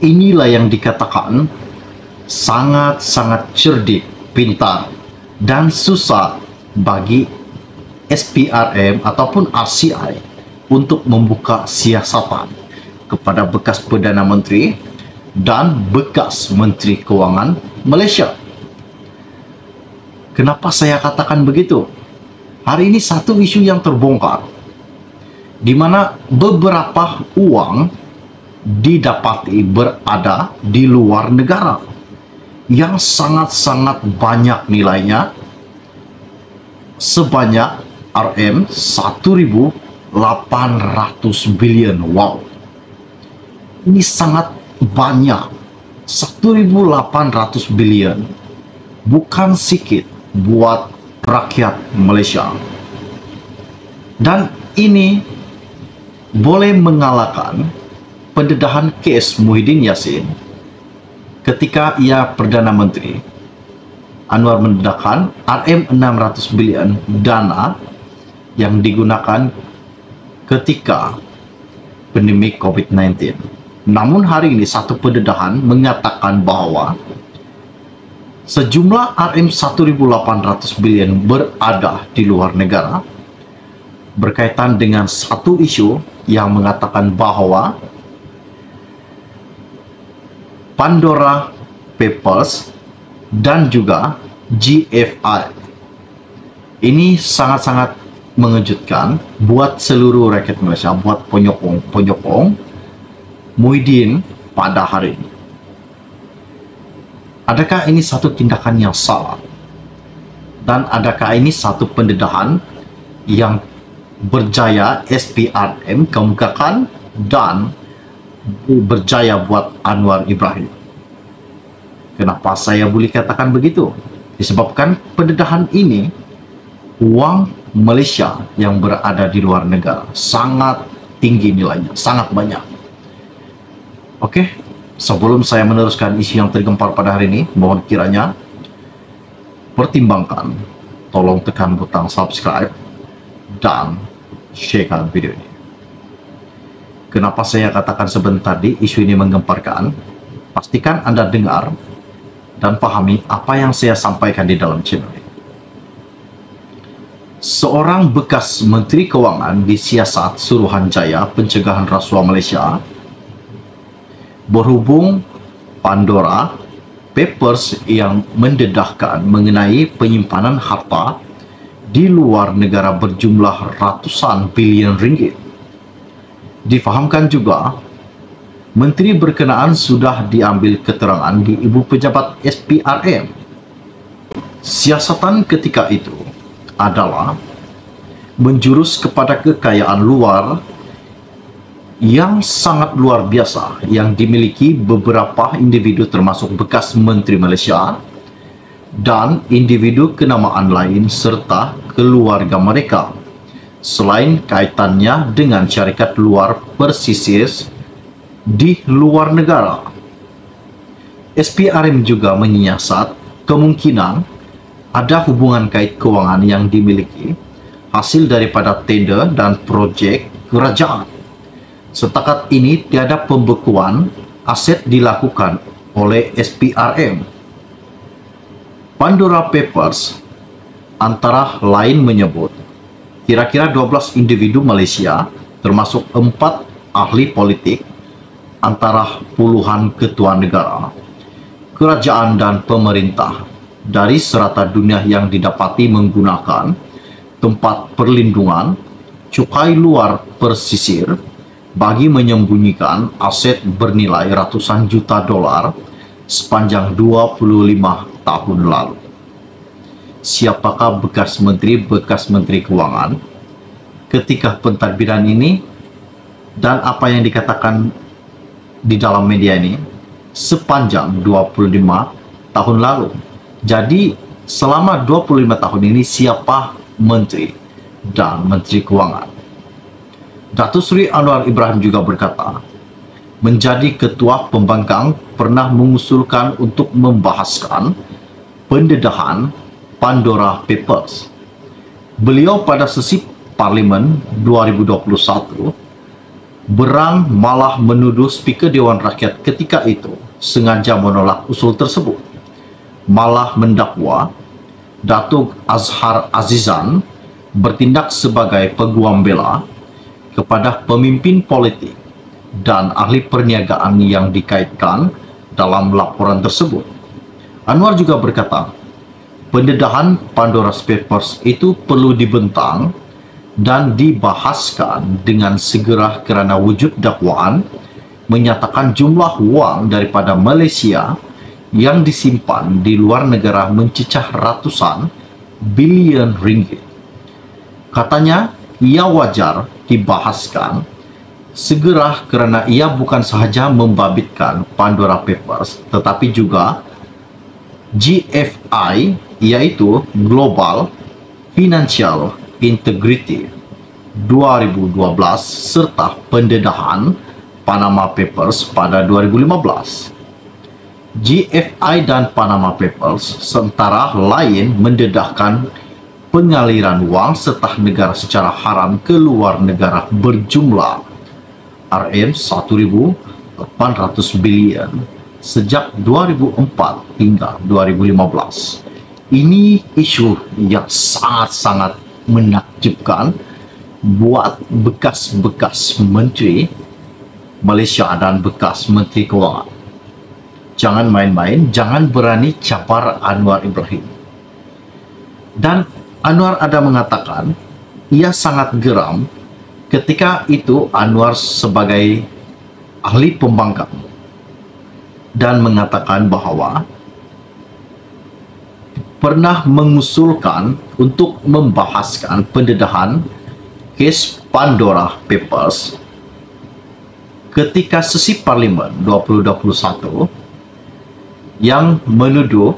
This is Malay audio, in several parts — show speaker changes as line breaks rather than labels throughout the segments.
inilah yang dikatakan sangat-sangat cerdik, pintar, dan susah bagi SPRM ataupun RCI untuk membuka siasatan kepada bekas Perdana Menteri dan bekas Menteri Kewangan Malaysia. Kenapa saya katakan begitu? Hari ini satu isu yang terbongkar, di mana beberapa uang didapati berada di luar negara yang sangat-sangat banyak nilainya, sebanyak RM 1.800 bilion. Wow, ini sangat banyak. 1.800 bilion bukan sedikit buat rakyat Malaysia, dan ini boleh mengalahkan pendedahan kes Muhyiddin Yassin ketika ia Perdana Menteri. Anwar mendedahkan RM 600 bilion dana yang digunakan ketika pandemi COVID-19. Namun hari ini satu pendedahan mengatakan bahwa sejumlah RM 1.800 bilion berada di luar negara berkaitan dengan satu isu yang mengatakan bahwa Pandora Papers dan juga GFI. Ini sangat-sangat mengejutkan buat seluruh rakyat Malaysia, buat penyokong Muhyiddin pada hari ini. Adakah ini satu tindakan yang salah? Dan adakah ini satu pendedahan yang berjaya SPRM kemukakan dan berjaya buat Anwar Ibrahim? Kenapa saya boleh katakan begitu? Disebabkan pendedahan ini, uang Malaysia yang berada di luar negara sangat tinggi nilainya, sangat banyak. Oke, sebelum saya meneruskan isu yang tergempar pada hari ini, mohon kiranya pertimbangkan, tolong tekan butang subscribe dan sharekan video ini. Kenapa saya katakan sebentar tadi isu ini menggemparkan? Pastikan Anda dengar dan pahami apa yang saya sampaikan di dalam channel ini. Seorang bekas Menteri Kewangan di Siasat Suruhanjaya Pencegahan Rasuah Malaysia, berhubung Pandora Papers yang mendedahkan mengenai penyimpanan harta di luar negara berjumlah ratusan bilion ringgit. Difahamkan juga, menteri berkenaan sudah diambil keterangan di ibu pejabat SPRM. Siasatan ketika itu adalah menjurus kepada kekayaan luar yang sangat luar biasa yang dimiliki beberapa individu termasuk bekas Menteri Malaysia dan individu kenamaan lain serta keluarga mereka, selain kaitannya dengan syarikat luar persisir di luar negara. SPRM juga menyiasat kemungkinan ada hubungan kait kewangan yang dimiliki hasil daripada tender dan projek kerajaan. Setakat ini tiada pembekuan aset dilakukan oleh SPRM. Pandora Papers antara lain menyebut kira-kira 12 individu Malaysia termasuk 4 ahli politik antara puluhan ketua negara, kerajaan dan pemerintah dari serata dunia yang didapati menggunakan tempat perlindungan cukai luar persisir bagi menyembunyikan aset bernilai ratusan juta dolar sepanjang 25 tahun lalu. Siapakah bekas Menteri Kewangan ketika pentadbiran ini dan apa yang dikatakan di dalam media ini sepanjang 25 tahun lalu? Jadi selama 25 tahun ini siapa menteri dan Menteri Kewangan? Datuk Seri Anwar Ibrahim juga berkata, menjadi ketua pembangkang pernah mengusulkan untuk membahaskan pendedahan Pandora Papers. Beliau pada sesi Parlimen 2021 Berang malah menuduh Speaker Dewan Rakyat ketika itu sengaja menolak usul tersebut, malah mendakwa Datuk Azhar Azizan bertindak sebagai peguam bela kepada pemimpin politik dan ahli perniagaan yang dikaitkan dalam laporan tersebut. Anwar juga berkata, pendedahan Pandora's Papers itu perlu dibentang dan dibahaskan dengan segera kerana wujud dakwaan menyatakan jumlah wang daripada Malaysia yang disimpan di luar negara mencecah ratusan bilion ringgit. Katanya, ia wajar dibahaskan segera kerana ia bukan sahaja membabitkan Pandora Papers tetapi juga GFI, iaitu Global Financial Integrity 2012 serta pendedahan Panama Papers pada 2015. GFI dan Panama Papers sementara lain mendedahkan pengaliran wang setah negara secara haram ke luar negara berjumlah RM1.800 bilion sejak 2004 hingga 2015. Ini isu yang sangat-sangat menakjubkan buat bekas-bekas menteri Malaysia dan bekas menteri kewangan. Jangan main-main, jangan berani cabar Anwar Ibrahim. Dan Anwar ada mengatakan ia sangat geram ketika itu Anwar sebagai ahli pembangkang dan mengatakan bahawa pernah mengusulkan untuk membahaskan pendedahan kes Pandora Papers ketika sesi Parlimen 2021 yang menuduh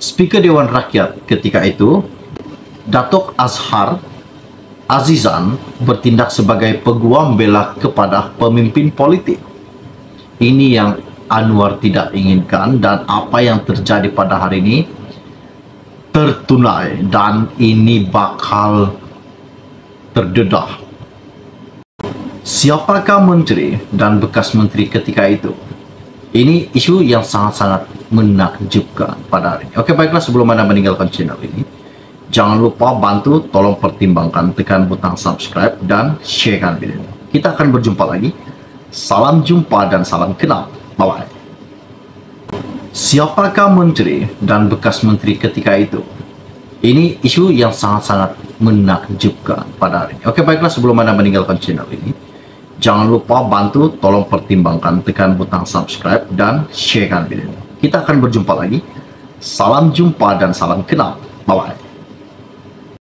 Speaker Dewan Rakyat ketika itu Datuk Azhar Azizan bertindak sebagai peguam bela kepada pemimpin politik. Ini yang Anwar tidak inginkan dan apa yang terjadi pada hari ini tertunai dan ini bakal terdedah. Siapakah menteri dan bekas menteri ketika itu? Ini isu yang sangat-sangat menakjubkan pada hari ini. Oke, baiklah, sebelum Anda meninggalkan channel ini, jangan lupa bantu tolong pertimbangkan tekan butang subscribe dan sharekan video ini. Kita akan berjumpa lagi. Salam jumpa dan salam kenal. Bye-bye. Siapakah menteri dan bekas menteri ketika itu? Ini isu yang sangat-sangat menakjubkan pada hari ini. Oke, baiklah, sebelum Anda meninggalkan channel ini, jangan lupa bantu tolong pertimbangkan tekan butang subscribe dan sharekan video ini. Kita akan berjumpa lagi. Salam jumpa dan salam kenal. Bye-bye.